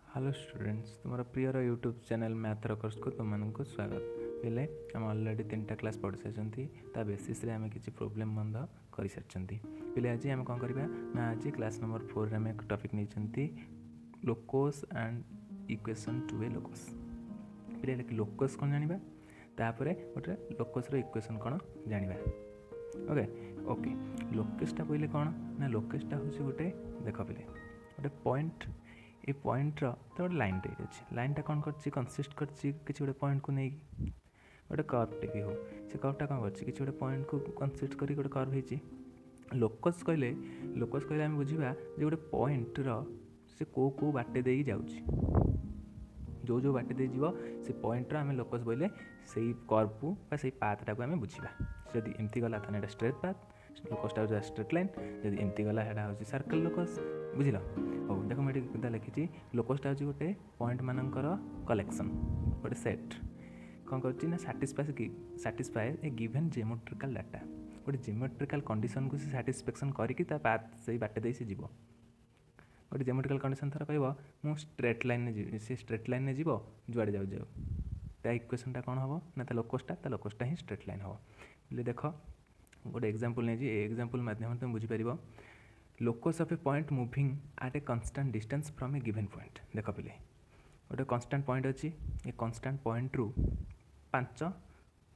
Hello students, तुम्हारा prior YouTube channel मैथर course को तुमको स्वागत। पहले आम अलरेडी 3टा क्लास पढ़ी सारी बेसीस आम किसी प्रोब्लेम बंद कर सारी। पहले आज आम कौन करवा ना आज क्लास नंबर 4 आम एक टॉपिक नहीं Locos and equation to A Locos. पहले लोकोस कौन जाना तापर गोटे लोकोस इक्वेशन कौन जाना। ओके ओके लोकेसटा कहले कौन ना लोकेसटा हूँ गोटे देख पे गोटे पॉइंट ये पॉइंटर तो गोटे लाइन टे अच्छे लाइनटा कौन कर कनसीस्ट कर किसी गोटे पॉइंट को नहीं गोटे कर्वटे भी हो से कर्वटा कौन कर किसी गोटे पॉइंट को कनसीस्ट कर गोटे कर्व होती। लोकस कहले आम बुझा गोटे पॉइंटर से कौ बाटे दे जाऊँगी जो जो बाटे दे जीव से पॉइंटर आम लोकस बोले से कर्व को से पाथटा को आम बुझा। जदि एमती गला तो स्ट्रेट पाथ लोकसटा हो स्ट्रेट लाइन, जदि एमती गला है सर्कल लोकस। बुझल हो देख मुझे लिखी लोकसटा हूँ गोटे पॉइंट मानकर कलेक्शन गोटे सेट कौन कर साटिस्फाए ए गिवन जियोमेट्रिकल डाटा गोटे जियोमेट्रिकल कंडीशन को साटिस्फैक्शन करके पाथ से बाटे दे जीव। गोटे जियोमेट्रिकल कंडीशन थर कह मु स्ट्रेट लाइन से स्ट्रेट लाइन जीव जुआड़े जाऊ जाऊ ता इक्वेशनटा कौन हम ना लोकसटा ही स्ट्रेट लाइन हम। बोले देख गोटे एग्जांपल नहीं एग्जांपल माध्यम तुम बुझीपर locus of a point moving at a constant distance from a given point. देख पे गोटे कन्स्टांट पॉइंट अच्छी ये कन्स्टांट पॉइंट रु 5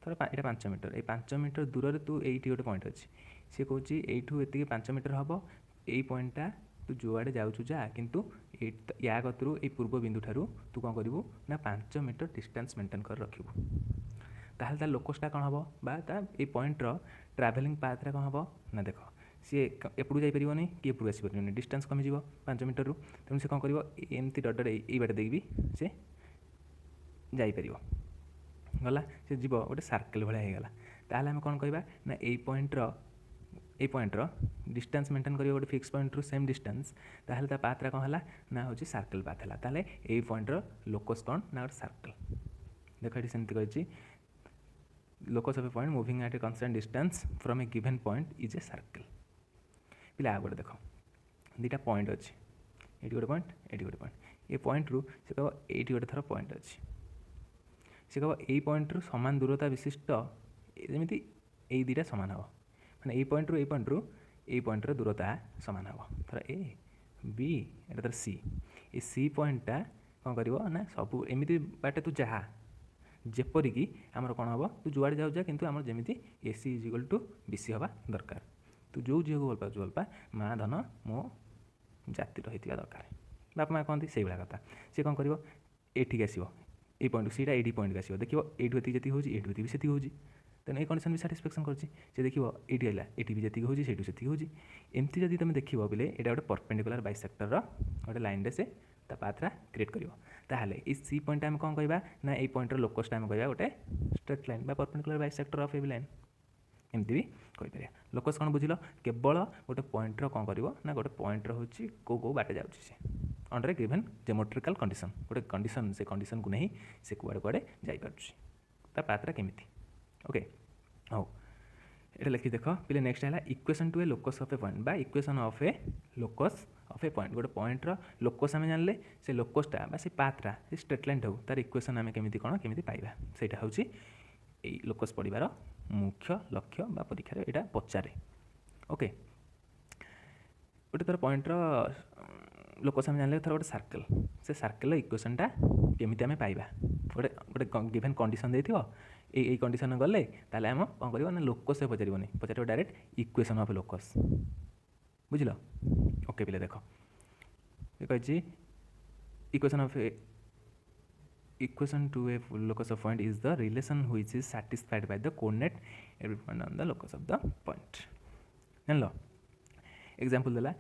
थर यहाँ 5 मीटर ये 5 मीटर दूर तू ये गोटे पॉइंट अच्छी सी कौन ये 5 मीटर हम यही पॉइंटा तू जुआड़े जाऊँ जा किंतु या कतरू ये पूर्व बिंदु ठारू तू कौन करू ना 5 मीटर डिस्टेंस मेंटेन कर रखिबू। ताहले तार लोकसटा कौन हम बा ये पॉइंटर ट्राभेलिंग पाथरे कौन हम ना देख सी एपटू जापरिनी कि एपटू आसपारे डिस्टेंस कमिज 5 मीटर रू तेणु से कौन कर एमती डट ये बाट देवी सी जापर गला से जीव गोटे सर्कल भाया होगा। ताहले आम कौन कहवा ना ये पॉइंटर डिस्टेंस मेंटेन कर गोटे फिक्स पॉइंट रू सेम डिस्टेंस ताहले ता पाथरा कौन है ना हूँ सर्कल पाथ है। ताहले ये पॉइंटर लोकस कौन ना गोटे सर्कल। देख ये सेमती कही locus of a point moving at a constant distance from a given point is a circle. पिले आ गोटे देख दुटा पॉइंट अच्छी ये गोटे पॉइंट ये गोटे पॉइंट ये पॉइंट रू से कह ये गोटे थर पॉइंट अच्छी से कह यही पॉइंट रू सामान दूरता विशिष्ट जमी ये दुटा सामान हम मैंने ये पॉइंट रू ये पॉइंट दूरता सामान हम थर ए बी एटा थर सी ये सी पॉइंटा कौन कर ना सब एमती बाटे तू जहाँ जेपरिकी आमर कौन हम तू जुआड़े जाऊ जा किंतु आमर जमी A C is equal to B C हवा दरकार। तू जो झील को भल पाल माँ धन मो जाति रही दरकार बापा माँ कहती से भाया कथा सी कौन कर ये आसो ये पॉइंट सीटा ये पॉइंट आसो देखो ये जी हूँ ये भी से हो तेना ये कंडीशन भी साटिस्फैक्शन कर देखो ये है ये भी जी हूँ से हूँ एमती जब तुम देख बोले ये गोटे परपेंडिकुलर बाइसेक्टर गोटे लाइन से पाथरा क्रिएट कर ताहले ये सी पॉइंट आम कौन कहवा ना ये पॉइंटर लोकसटा आम कहवा गोटे स्ट्रेट लाइन बा perpendicular bisector of A line एमती भी कहीपर। लोकस कौन बुझल केवल गोटे पॉइंटर कौन कर ना गोटे पॉइंटर हूँ कौ बाटे जाऊँगी से अंडर ए गिवन जियोमेट्रिकल कंडीशन गोटे कंडीशन से कंडीशन को नहीं से कुआड़े कुआड़े जापा पाथरा केमिति। ओके हाँ ये लिखी देख पे नेक्स्ट है equation to a locus of a point बा equation of a locus of a point गोटे पॉइंटर लोकस आम जानले से लोकसटा बा से पाथरा से स्ट्रेट लाइन हो तार इक्वेशन आम केमिति कौन केमिति पाइबा सेटा हूँ ये लोकस पढ़ार मुख्य लक्ष्य बा परीक्षा यहाँ पचारे। ओके गोटे थर पॉइंटर लोकस आम जानले थर गोटे सर्कल से सर्कल इक्वेशनटा केमिति आम पाइबा गोटे गोटे गिवन कंडीशन देथिबो ये कंडीशन गले ताले आम कौन कर ना लोकस से पचार डायरेक्ट इक्वेशन ऑफ लोकस बुझल। ओके पिले देख ये कही equation of equation to a locus of point is the relation which is satisfied by the coordinate every point on the locus of the point। जान लो example देला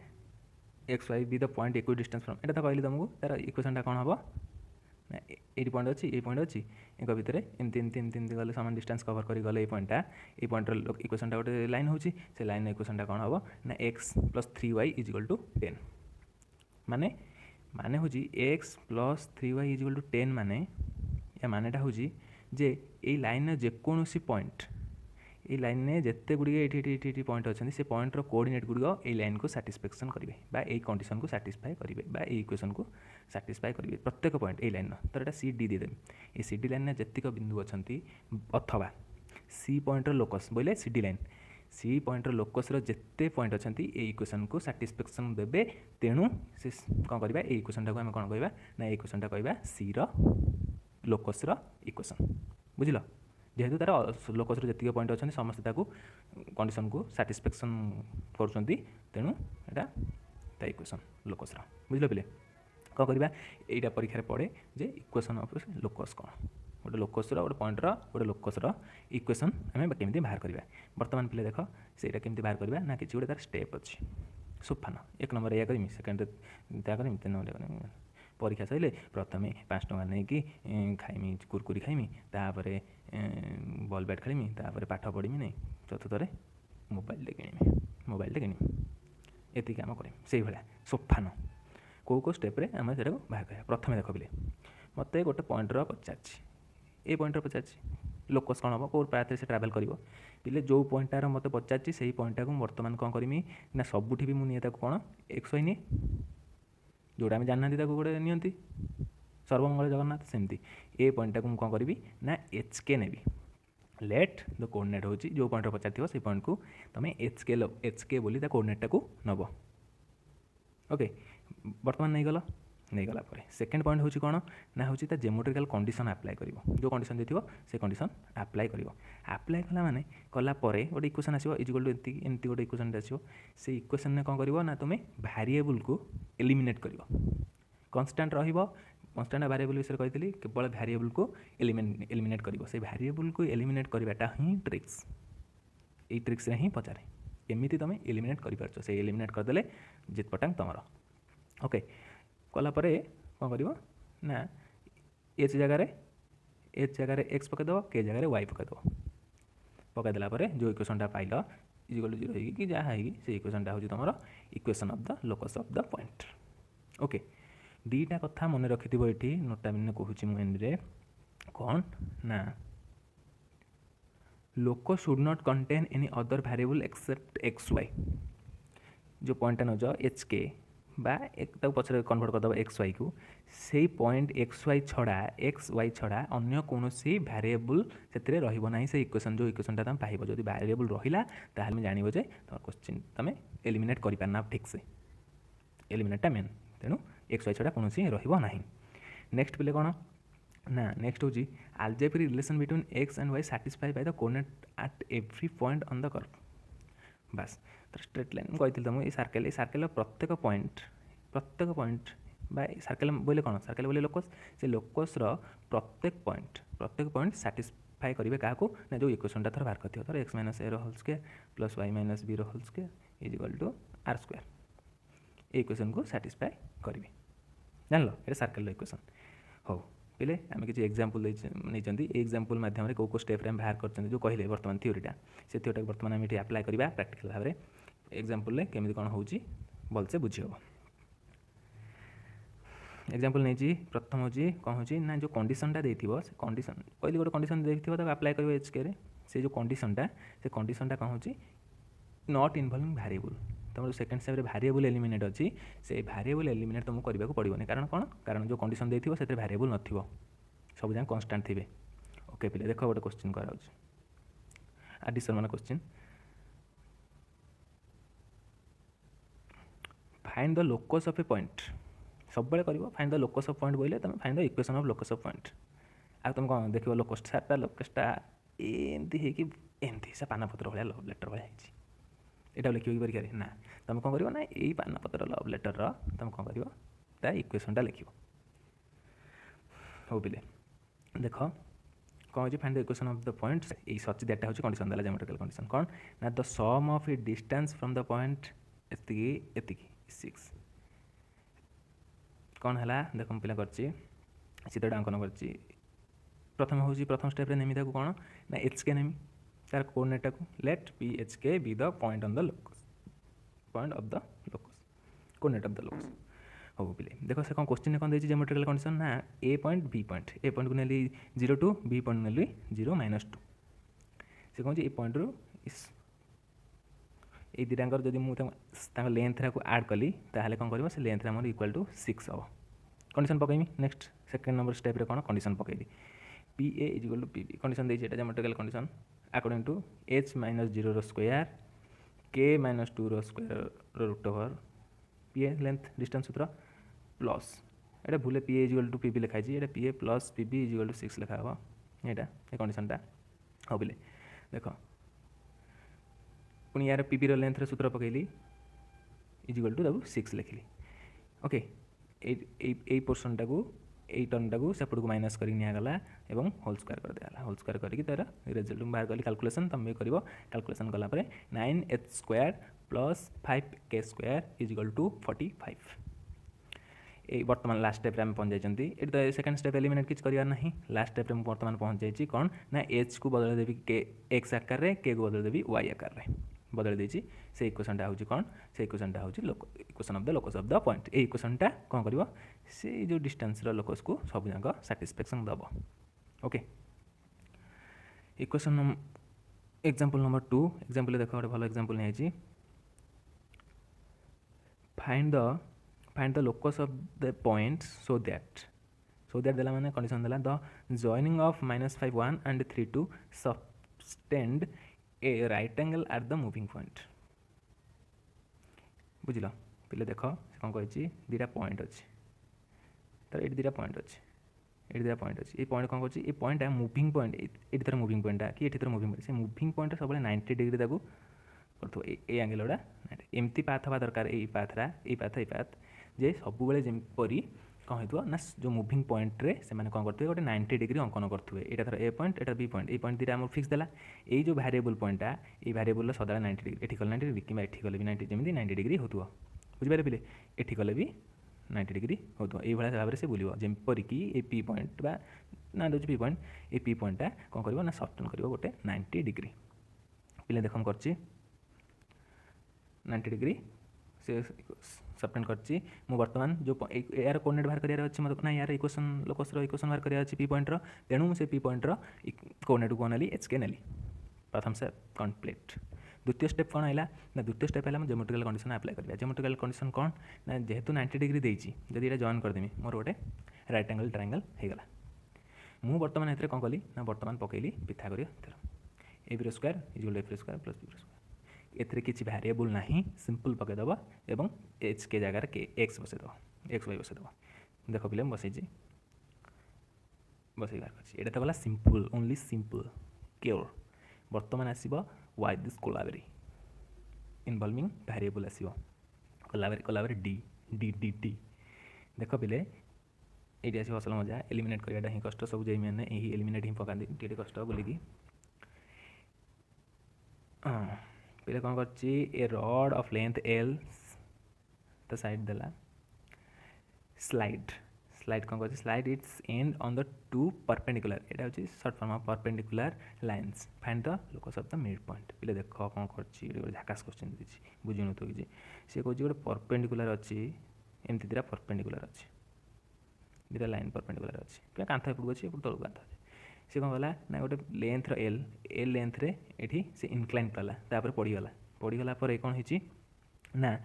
x y be the point equal distance from एटा तो कहली तुमको तार इक्वेशनटा कौन हम ना ये पॉइंट अच्छी ये पॉइंट अच्छी एक भितर एमती एमती एमती एमती गले सामान डिस्टेंस कवर कर गले ये पॉइंटर इक्वेशनटा गोटे लाइन हो से लाइन इक्वेशनटा कौन हम ना x plus 3y is equal to 10 माने माने हूँ x plus 3y is equal to 10 माने या मानेटा हूँ जे ये लाइन जेकोसी पॉइंट ये लाइन में जिते गुड़िए ये पॉइंट अच्छे से पॉइंटर कोऑर्डिनेट गुड़िक ये लाइन को साटिस्फैक्शन करेंगे बा कंडीशन को साटिस्फाई करेंगे बा इक्वेशन को साटिस्फाई करेंगे प्रत्येक पॉइंट ये लाइन तो यहाँ सी डी देदेवी ये सी डी लाइन में जितक बिंदु अच्छा अथवा सी पॉइंटर लोकस बोले सी डी लाइन सी पॉइंटर लोकस्र जिते पॉइंट अच्छा ये इक्वेशन को साटिस्फैक्शन देवे तेणु से कौन करवा ये इक्वेशन टाक आम कौन कहवा ना इक्वेशन टा कहवा सी लोकस्र इक्वेशन बुझल जेहेतु तार लोकस्र जी पॉइंट अच्छा समस्ते कंडीशन को साटिस्फैक्शन कर तेणु यहाँ इक्वेशन लोकस्र बुझल पे कौन करवा यहाँ परीक्षा पड़े जे इक्वेशन ऑफ लोकस कौन गोटे लोकस्र गोटे पॉइंटर गोटे लोकस्र इक्वेशन आम केमी बाहर करवा बर्तमान पे देख से केमी बाहर करवा ना कि गोटे तार स्टेप अच्छी सोफान एक नंबर या करमी सेकेंड त्या करमी 3 नंबर करमी परीक्षा सर प्रथम 5 टଙ୍କା नहीं कि खाइमी कुरकुरी खाइमी तापर बॉल बैट खेलमी तापर पाठ पढ़ी नहीं चतुर्थ मोबाइल किणमी एति आम कर से भाया सोफान कौ स्टेप्रे आम से बाहर कर प्रथम देख पे मत गोटे पॉइंटर पचार ये पॉइंटर पचार लोकस कौन हम कौ पाथ से ट्रावेल कर पे जो पॉइंटार मत पचार से पॉइंटा को बर्तमान कौन करमी ना सबुठी भी मुझे कौन एक्स वाई नहीं जोटा आम जानना गोटे नियंती सर्वमंगल जगन्नाथ सेमती ए पॉइंटा को कौन करी ना एच के नेबी लेट द कोऑर्डिनेट होची जो पॉइंट पचार से पॉइंट को तुम एच के बोली कोऑर्डिनेटा को नब ओके बर्तमान नहीं गला सेकेंड पॉइंट होची कौन ना होची ता ज्योमेट्रिकल कंडीशन अप्लाई करिवो जो कंडीशन देथिवो से कंडीशन अप्लाई करिवो अप्लाई कला माने कला परे गोटे इक्वेशन आसीबो इक्वल टू एंती गोटे इक्वेशन आसीबो से इक्वेशन ने कौन करिवो ना तुमे वेरिएबल को एलिमिनेट करिवो कांस्टेंट रहिबो कांस्टेंट वेरिएबल विषय कही केवल वेरिएबल को एलिमिनेट करिवो से वेरिएबल को एलिमिनेट करवाटा ही ट्रिक्स ये ट्रिक्स रे ही पचारे एमती तुम एलिमिनेट कर से एलिमिनेट करदे जित पटांग तुम ओके कलापर कौन कर ना एच जगार एक्स पकईद के जगार वाई पकईद पकईदेला जो इक्वेशनटा पाइल इजिकल टू 0 कि जहाँ से इक्वेशनटा हूँ तुम equation of the locus of the point okay दीटा कथा मन रखि ये नोटा बिन कहूँ मुझे कौन ना locus should not contain any other variable except x y जो पॉइंटा नज एच के बा एक पचर कन्वर्ट करदे एक्स वाई को से पॉइंट एक्स वाई छड़ा अन्य कौन वेरिएबल से रही से इक्वेशन जो इक्वेशनटा तुम पाइब जो वेरिएबल रहा ताल जान जे तुम क्वेश्चन तुम एलिमिनेट कर पारना ठीक से एलिमिनेटा मेन तेणु एक्स वाई छड़ा कौन रहा नेक्स्ट पे कौन ना नेक्स्ट हूँ algebraic relation between x and y satisfy by the coordinate at every point on the curve बस तो स्ट्रेट लाइन कही तुमको ये सर्कल प्रत्येक पॉइंट बा सर्कल बोले कौन सर्कल बोले लोकस से लोकस्र प्रत्येक पॉइंट साटिस्फाई करेंगे क्या ना जो इक्वेशनटा थर बाहर करते थर x minus a whole square plus y minus b whole square is equal to r square ये इक्वेशन को साटिस्फाई करेंगे जान लो ये सर्कल इक्वेशन हो पे आम किसी एग्जाम्पल नहीं एग्जाम्पल मध्यम कौ स्टेप आम बाहर कर जो कहले बर्तमान थ्योरीटा से थ्योरीटा बर्तमान आम ये अप्लाई करवा प्रैक्टिकल भाव में एग्जाम्पल केमी कौन हो भलसे बुझी हम एग्जाम्पल नहीं प्रथम हूँ कौन हो ना जो कंडीशनटा देथिबो से कंडीशन कहली गोटे कंडीशन देखिए तक अप्लाई कर एच के से जो कंडीशनटा कौन हो नॉट इनवॉल्विंग वेरिएबल तुम जो सेकेंड स्टेप वेरिएबल एलिमिनेट अच्छी से वेरिएबल एलिमिनेट तुमको करने को पड़ोनी कारण कौन कारण जो कंडीशन देथिबो से वेरिएबल नथिबो सब जगह कांस्टेंट थे ओके पे देख गोटे क्वेश्चन कर आडिशन मान question find the locus of a point सब बड़े कर find the locus of point बोले तुम find the equation of locus of point आ तुम कौन देख लोकसटा एमती एमती से पानपत्र भाया लव लेटर भाया यहाँ लिखे परीक्षा ना तुम कौन कर ना यही पानपत्र लव लेटर तुम कौन कर इक्वेशनटा लिख हो पे देख कौन हो find the equation of the point ये सच दैट हूँ कंडीशन देला ज्योमेट्रिकल कंडीशन कौन ना the sum of a distance from the point एति 6 कौन है देख पिला कर चित्रटा अंकन कर प्रथम हूँ प्रथम स्टेप नेमी था कौन ना एच के नेमी तार कोऑर्डिनेटा को लेट पी एच के B the point on the locus point of the locus coordinate of the locus हो पे देख से कौन क्वेश्चन कौन देखिए ज्योमेट्रिकल कंडीशन ना ए पॉइंट को नेली 0 2 बी पॉइंट नेली 0 -2 से कौन ये पॉइंट रू ये दुटाकर जब मुझे लेंथ को आड कली ताहले कौन कर लेंथ आम इक्वाल टू 6 हम कंडीशन पकईमी नेक्स्ट सेकेंड नंबर स्टेप रे कौन कंडीशन पकईली P A is equal to P B condition देती है geometrical condition according to h minus 0 square k minus 2 square root over P A length distance सूत्र plus ये भूले P A is equal to P B लिखाई ये P A plus P B is equal to 6 लिखा हम यहाँ ये कंडीशनटा हाँ बोले देख पुणी यार पी बी लेंथ सूत्र पकईली इज इक्वल टू 6 लिखिली ओके ये पोर्सनटा को यही टर्मटा को सेपट को माइनस कर निगला और होल स्क्वायर कर दिया होल स्क्वायर करके तार रिजल्ट बाहर कली कैलकुलेशन तुम भी कर कैलकुलेशन कलापर 9h square plus 5k square is equal to 45 ये बर्तमान लास्ट स्टेप आम पहुँच जाइए ये तो सेकेंड स्टेप एलिमिनेट किसी करार ना लास्ट स्टेप में बर्तमान पहुँच जाइए कौन ना h को बदल देवी के x आकार में k को बदल देवी y आकार में बदल देती से इक्वेशनटा हूँ कौन से इक्वेशनटा हूँ equation of the locus of the point ये इक्वेशनटा कौन कर से जो डिस्टेंस लोकस को सब जाक साटिस्फैक्शन दब okay equation example number 2 example देख गोटे भल एग्जांपल नहीं find the locus of the point so that देला माने कंडीशन देला the joining of -5 1 and 3 2 subtend A right angle at the moving point बुझल पे देख कौन कही दुटा पॉइंट अच्छे तर ये दुटा पॉइंट अच्छे ये दुटा पॉइंट अच्छे ये पॉइंट कौन कर पॉइंटा मूविंग पॉइंट ये तर मूविंग पॉइंटा कि ये मूविंग पॉइंट से मूविंग पॉइंट सब 90 डिग्री ताको कर एंगल गुड़ा एमती पाथ हवा दरकार ये पाथ जे सब जमीपरी कौन हो ना जो मूविंग पॉइंट रे से कौन करते गोटे 90 डिग्री अंकन करेंगे यहाँ थर ए पॉइंट एटा बी पॉइंट ये पॉइंट दुटा आम फिक्स देला ये जो वेरिएबल पॉइंटा ये वेरिएबल सदा 90 डिग्री ये कले 90 डिग्री कि ये कले भी 90 जमी 90 डिग्री हो बुझे पे ये कले भी 90 डिग्री हो ये भाव से बुल जमीपरिक ये पी पॉइंट बा ना दूसरी पी पॉइंट ये पी पॉइंटा कौन कर सफ्टन कर गोटे 90 डिग्री पे देख कर 90 डिग्री से सफ्टन करची मु वर्तमान जो यार कोऑर्डिनेट बाहर करार अच्छे मतलब ना यार इक्वेशन लोकस इक्वेशन बाहर करार अच्छे पी पॉइंट तेणु मुझे पी पॉइंट कोऑर्डिनेट को नेली एच के नेली प्रथम स्टेप कंप्लीट द्वितीय स्टेप कौन है ना द्वितीय स्टेप है ज्योमेट्रिकल कंडीशन अप्लाई करा ज्योमेट्रिकल कंडीशन कौन ना जेहेतु 90 डिग्री देती जब ये जॉइन करदेमी मोर गोटे राइट एंगल ट्रायंगल होगला मु वर्तमान ए कौन कली ना वर्तमान पकईली Pythagoras theorem A B square is equal to A square plus B square एथिरे किसी वेरिएबल नहीं सिंपल पकईदेव और एच के जगार के एक्स बसईदेव एक्स वाई बसईदेव देख पे बसई बाहर कर तो गला सिंपल ओनली सिंपल क्योर बर्तमान आसब वाई दिस कोलाबेरी इनवल्विंग वेरिएबल आसो Kolaveri D D D D देख पे ये आस असल मजा एलिमिनेट करवाटा ही कष्ट सब जे मैंने यही एलिमिनेट ही पकाती टे कष्ट बोलिकी हाँ पे कौन कर a rod of length l तो साइड देला स्लाइड स्लाइड कौन कर slide its end on the two perpendicular यहाँ हूँ short form of perpendicular lines find the locus of the mid point पे देख कौन कर झाकास क्वेश्चन देती बुझुन तो किसी सी कौन गोटे परपेंडिकुलर अच्छी एमती दुटा परपेंडिकुलर अच्छी दुटा लाइन परपेंडिकुलर अच्छी कांथ एपटू अच्छी एपटू तलू कांथ अच्छी सी कौन कला ना गोटे लेंथ एल एल लेंथ रे ये से इनक्लाइन कला तापर पड़गला कौन हो ना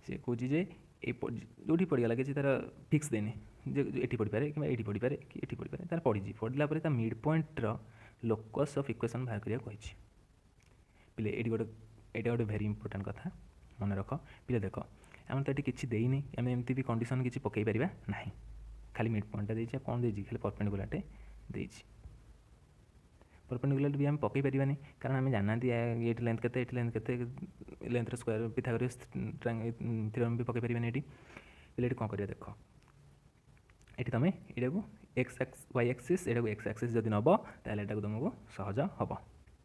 सी कौन जे जो पड़गला कि तार फिक्स देनी ये पढ़ी पारे कि ये पढ़ी पारे कि ये पढ़ी पारे तार पड़ी पड़ला mid pointer locus of equation बाहर करिया कही पे ये गोटे भेरी इंपोर्टेंट कथा मन रख पे देख आम तो ये किसी देनी आम एमती भी कंडीशन किसी पकई पार ना खाली मिड पॉइंटा देती कौन देती खाली परपेंडिकुलरटे देती परपेंडिकुलर भी आम पकई पारानी कारण आम जाना ये लेंथ के लेंथ स्क्वायर पिथागोरस थ्योरम भी पकई पारानी ये कौन कर देख ये तुम यहाँ को एक्स एक्स वाई एक्सीस यहाँ को एक्स एक्सीस जब नब ताल तुमको सहज हम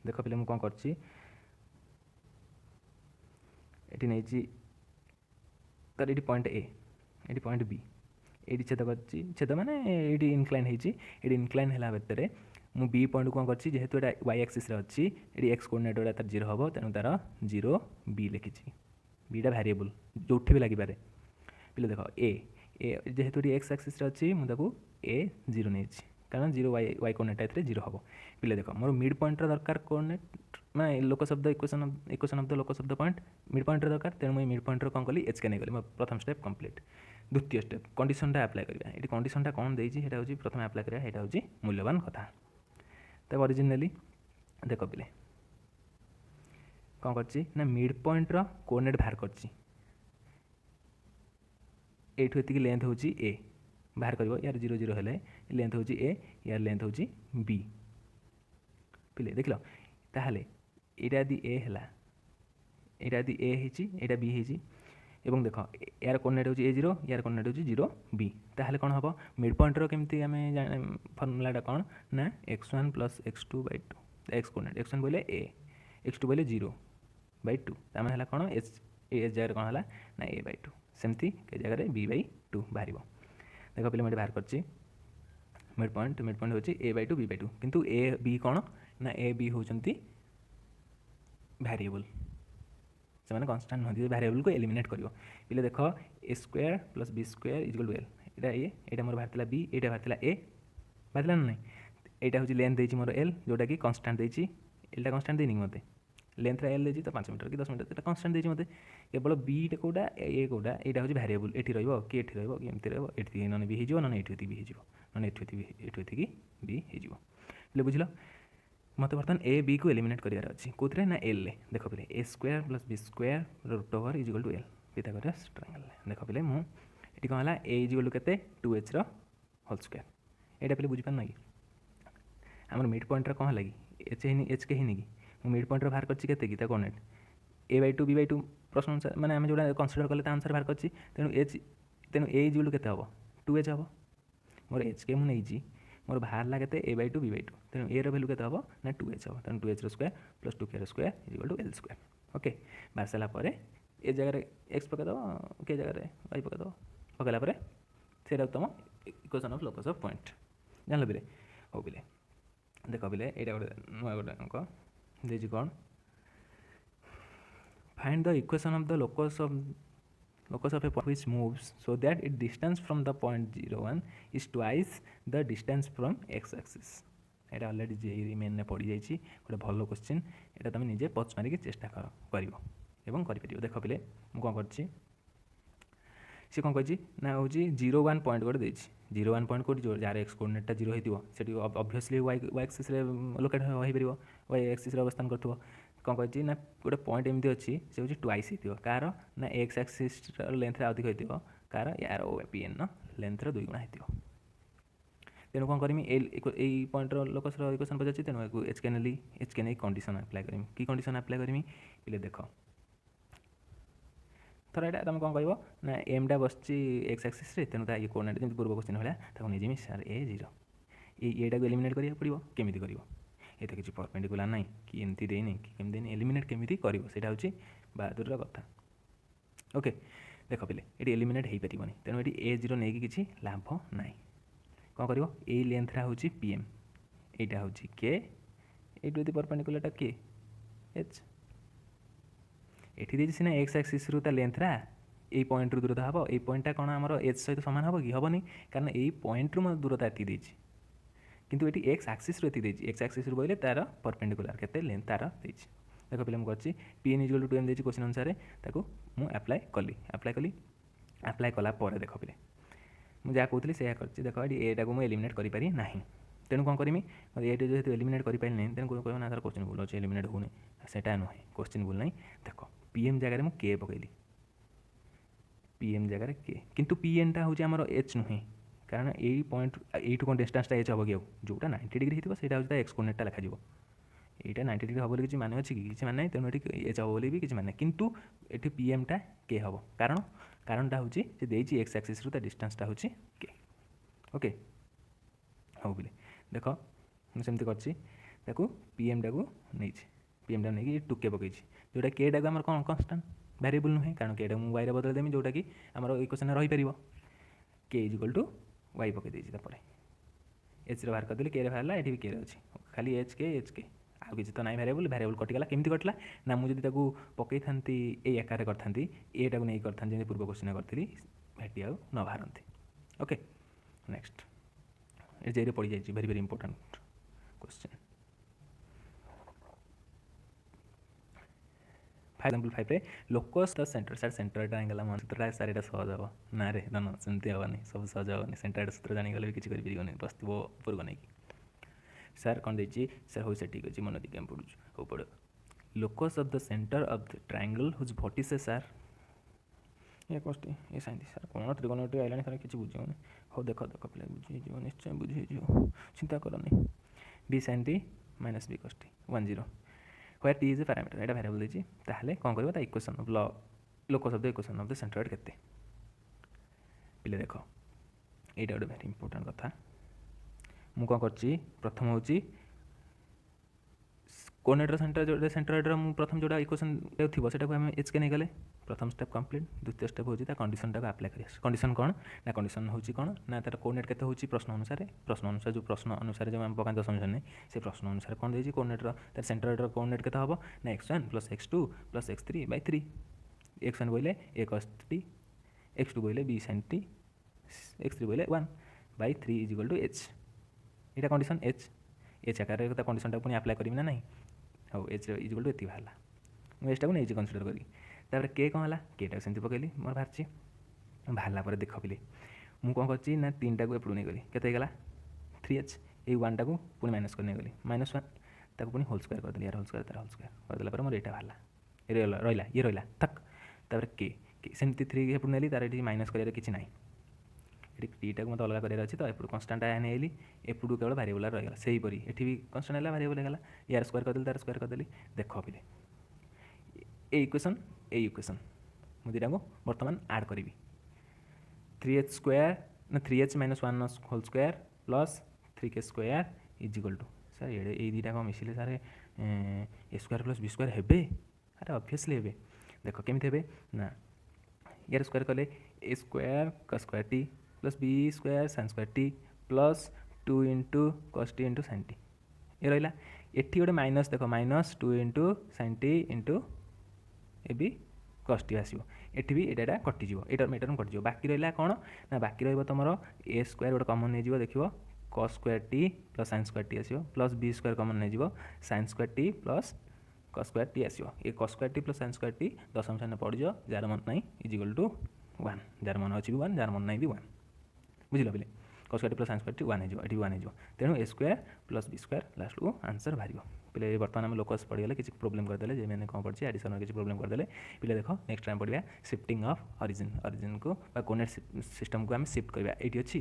देख पे कौन कर तर ये पॉइंट ए ये पॉइंट बी ये छेद कर छेद माने ये इनक्लाइन होती इनक्लाइन है भितर मु बी पॉइंट कौन कर जेहेतु ये वाई एक्सीस अच्छी ये एक्स कोऑर्डिनेट गुड़ा तार 0 हम तेणु तार 0 बी लिखी बीटा वेरिएबल जो भी लगे पे देख ए जेहेतु ये एक्स एक्सीस अच्छी मुझे ए 0 नहीं कारण 0 वाई कोऑर्डिनेट एथरे 0 हम पे देख मोर मिड पॉइंट दरकार कोऑर्डिनेट मैं लोक शब्द इक्वेशन ऑफ द लोक शब्द पॉइंट मिड पॉइंट दरकार तेणु मुझे मिड पॉइंट कौन कली एच के नहीं गली मो प्रथम स्टेप कंप्लीट द्वितीय स्टेप कंडीशनटा अप्लाई करिया ये कंडीशनटा कौन देछि सेटा होछि प्रथम अप्लाई करिया एटा होछि मूल्यवान कथा तब ओरिजिनली देख पिले कौन करछि ना मिड पॉइंट रो कोऑर्डिनेट बाहर करछि एठु एतिकी लेंथ होछि ए बाहर करिवो यार 0 0 हेले लेंथ होछि ए यार लेंथ होछि बी पिले देखलो ताहले एटा यदि ए हला एटा यदि ए हिची एटा बी हिची एवं देख यार कोऑर्डिनेट होछि a0 यार कोऑर्डिनेट होछि 0 b ताहले कोन हबो मिड पॉइंट रो केमती हमें फार्मूलाटा कोन ना x1 + x2 / 2 x coordinate x1 बोले a x2 बोले 0/2 तामे हला कोन h a जगह कोन हला ना a/2 सेमती के जगह रे b/2 बाहरिबो देखो पहिले मैं बाहर करछि मिड पॉइंट होछि a/2 b/2 किंतु a b कोन ना a b होचंती वेरिएबल से माने कांस्टेंट नथि वेरिएबल को एलिमिनेट करिवो पहिले देखो a² + b² = l Etah a Etah more बाहरतला b Etah बाहरतला a बाहरतला नै एटा होछि लेंथ देछि मोर l जोटा कि कांस्टेंट देछि एटा कांस्टेंट देनि मते लेंथ रा l देछि त 5 मीटर कि 10 मीटर एटा कांस्टेंट देछि मते केवल b टे कोडा a कोडा एटा होछि वेरिएबल एठी रहइबो कि एठी रहइबो कि एमति रहइबो एठी नने b हिजिवो नने एठी b हिजिवो नने एठी की b हिजिवो ले बुझिलो मत बर्तन ए बी को एलिमिनेट करियार अछि कोथरे ना एल ले देखो पहिले a² + b² √l Pythagoras triangle देखो पहिले मु एठी कहला a = केते 2h रो होल स्क्वायर एटा पहिले बुझि पान नै हमर मिड पॉइंट रो कोन लागि h के हिनी की मु मिड पॉइंट रो बाहर करछि केते की ता कोऑर्डिनेट a/2 b/2 प्रश्न अनुसार माने हम जोडा कंसीडर करले ता आंसर बाहर करछि तेनु a = केते हबो 2h हबो मोर h के मु नै छी मोर बाहर लागे a/2 b/2 तेणु a रो वैल्यू केते हबो ना 2h हबो तेणु 2h रो स्क्वायर + 2k रो स्क्वायर = l स्क्वायर ओके बाहर सला परे ए जगह रे x पका दो के जगह रे y पका दो पकला परे सेरा तम equation of locus of point जानलो बिले हो बिले देखो बिले एटा गोटे अंक देजी कोन find the equation of the locus of a point which moves so that its distance from the point 01 is twice the distance from x axis Etah already JEE main ने पड़ी जाइछि गोटे भलो क्वेश्चन एटा तुम निजे पच मारी के चेष्टा करिवो एवं करि परिवो देखो पहिले मु कोन करछि से कोन कहछि ना होछि 01 पॉइंट गोटे देछि 01 point code jar x coordinate 0 हेतिबो सेठी ऑब्वियसली y एक्सिस रे लोकेट होई परिवो y एक्सिस रे अवस्थान करथबो कौन कही ना गोटे पॉइंट एमती अच्छी से हूँ ट्वाइस हो कार ना एक्स एक्सिस लेंथ अधिक हो कार यार पीएन लेंथ 2 गुणा हो तेणु कौन करमी यही पॉइंट लोकस इक्वेशन पचार तेणु एच के नहीं कंडीशन अप्लाई करमी कि कंडीशन अप्लाई करमी पे देख थर यहाँ तुम कौन कह ना एमटा बस एक्स एक्सिस तेणु ये कोऑर्डिनेट जमी पूर्व क्वेश्चन भाई नहीं सार a0 ये एलिमिनेट करा पड़ो केमी कर ये तो किसी परपेंडिकुलर ना कि एमती देनी कि केमी देनी एलिमिनेट केमी कर बहादुर कथा ओके देख पे ये एलिमिनेट हो पारन तेणु ये a0 नहीं कि लाभ ना कौन कर ये लेंथरा हूँ pm यहाँ हूँ के ये परपेंडिकुलरटा के एच ये सीना एक्स एक्सिस रू लेंथरा ये पॉइंट रू दूरता हम ये पॉइंटा कौन आम एच सहित सामान हम कि हेनी कारण ये पॉइंट रू मो दूरता ये देती किंतु ये एक्स एक्सिस रू ये एक्स एक्सिस रू बोले तार परपेंडिकुलर केते लेंथ तार देती देख पे मुझे pn = 2m देती क्वेश्चन अनुसार मुझे अप्लाई कला देख पे मुझे जहाँ कहती से देख ये मुझे एलिमिनेट करी ना तेणु कौन करमी ये जो एलिमिनेट करें ना तेणु कह ना सर क्वेश्चन भूल अच्छे एलिमिनेट होने सेटा नुहे क्वेश्चन भूल ना देख pm जगह मुझे के पकईली pm जगह के किंतु pnटा हूँ आम एच नुहे कारण यही पॉइंट यू कौन डिस्टेंसटा एच हम कि जोटा 90 डिग्री होता है एक्स कोऑर्डिनेटटा लिखा यहाँ 90 डिग्री हम किसी मान अच्छी कि माने तेणु ये एच हम बोली भी किसी माने किंतु ये pmटा के हम कारणटा हूँ देती एक्स एक्सिस रू डिस्टेंसटा हूँ के ओके हाँ बोले देख मुझे कर pmटा को नहीं pmटा नहीं 2k पकई जोटा केटा को आम कौन कन्स्टांट वेरिएबल नुहे कारण केटा मुझे वाई बदल देमी जोटा कि आम इक्वेशन रही के = y पकई देपर एच बाहर करदेली के बाहर ये भी के अच्छी खाली एच के आउ किसी तो ना वेरिएबल कटिगला केमती कटला ना मुझे पकई था ये आकार करी एटा को नहीं करी पूर्व क्वेश्चन करी भेटी आउ न बाहरती ओके नेक्स्ट जेरे पड़ जाए very very important question. Example 5 रे locus the centre sir centre triangle मन सूत्र सार यहाँ सहज हम ना रे न सेमती हेनी सब सहज हेनी सेंटर सूत्र जानीगले भी किसी करें बस ऊपर नहीं सर कौन देखिए सर हो सर ठीक अच्छे मन देखिए आम पढ़ू हो पढ़ locus of the centre of the triangle whose vertices सर ये कष्ट ये साइंस सर कौन त्रिकोणमिति आइलानी सर किसी बुझे हो देख देख पे बुझे निश्चय बुझे चिंता करनी b sin t minus b cos t 1 0 where t is a parameter Etah variable देछि ताहले कोन करबा ता equation of locus of the equation of the centroid केते पिले देखो एटा गोटे वेरी इंपोर्टेंट कथा मु कोन करछि प्रथम होछि कोऑर्डिनेटर सेंट्रोइड मु प्रथम जोड़ा इक्वेशन थिबो सेटा को हम h के नै गले प्रथम स्टेप कंप्लीट द्वितीय स्टेप होछि ता कंडीशन टा को अप्लाई करिया कंडीशन कोन ना कंडीशन होछि कोन ना तार कोऑर्डिनेट केते होछि प्रश्न अनुसार जो प्रश्न अनुसार जो हम पकान समझन नै से प्रश्न अनुसार कोन देछि कोऑर्डिनेटर तार सेंट्रोइड कोऑर्डिनेट केते हबो ना x1 + x2 + x3/3 x1 बोले a cos t x2 बोले b sin t x3 बोले 1/3 = h एटा कंडीशन h आकार रे कंडीशन टा पुनी अप्लाई करबी ना नहीं हो h = एति भाला मु एटा को नै कंसीडर करी तापर के कौन है के सेमती पकईली मोर बाहर बाहर देख पे मुझे कौन कर ना 3 टा को एपटू नहीं गली केतला 3h ये 1 टा को पुणी माइनस कर गली -1 ताको पुणी होल स्क्वायर करदेली यार होल स्क्वायर तार होल स्क्वायर करदेला मोर यहाँ बाहर रहा ये रहा थक तापर के सेमती 3 एपटू नेली तार ये माइनस कर किसी ना ये टी टा मत अलग करार अच्छी तो एपटू कन्स्टाट आनी एपटू केवल भारिएबल रहीगला से हीपरी ये भी कन्स्टाट है भारिएबल होगा यार स्क्वायर करदेली तार स्क्वायर करदेली देख पे ए इक्वेशन मुझे को बर्तमान ऐड करी 3h² ना 3h - 1 whole square plus 3k² = sir ये दुटा कौन मिसिले सर a² + b² हे अरे ऑब्वियसली हे देख केमी हे ना यार स्क्वायर कले a² cos² t + b² sin² t + 2 × cos t × sin t ये रहा ये गोटे माइनस देख -2 × sin t × ए भी cos t आसो ये भी यहाँ कटिज ये कटिज बाकी रहा कौन ना बाकी रम a² गोटे कमन नहीं देख cos² t + sin² t आसो प्लस b² कमन नहीं sin² t + cos² t आसो ये cos² t + sin² t दशम स्थान पड़ जाओ जार मन ना = 1 जार मन अच्छी भी 1 जार मन ना भी 1 बुझल पे cos² t + sin² t 1 हो 1 हो तेणु a² + b² लास्ट को आंसर बाहर पे बर्तमान आम लोकस पढ़ीगले किसी प्रोब्लेम करदे जे मैंने कौन पढ़ी एडिशन किसी प्रोब्लेम करदे पे देख नेक्स्ट टाइम पढ़ा शिफ्टिंग ऑफ ऑरिजिन को कोऑर्डिनेट सिस्टम को आम शिफ्ट करवा ये अच्छी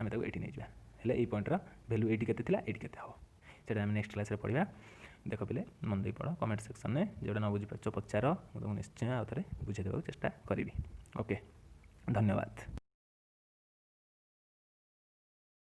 आम ये नहीं जाए ये पॉइंटर वैल्यू ये के हम से नेक्स्ट क्लास पढ़ा देख पे मन दे पढ़ कमेंट सेक्शन में जोटा न बुझीपार पचार मुझे निश्चय आउ थे बुझे देवाक चेष्टा करी ओके धन्यवाद।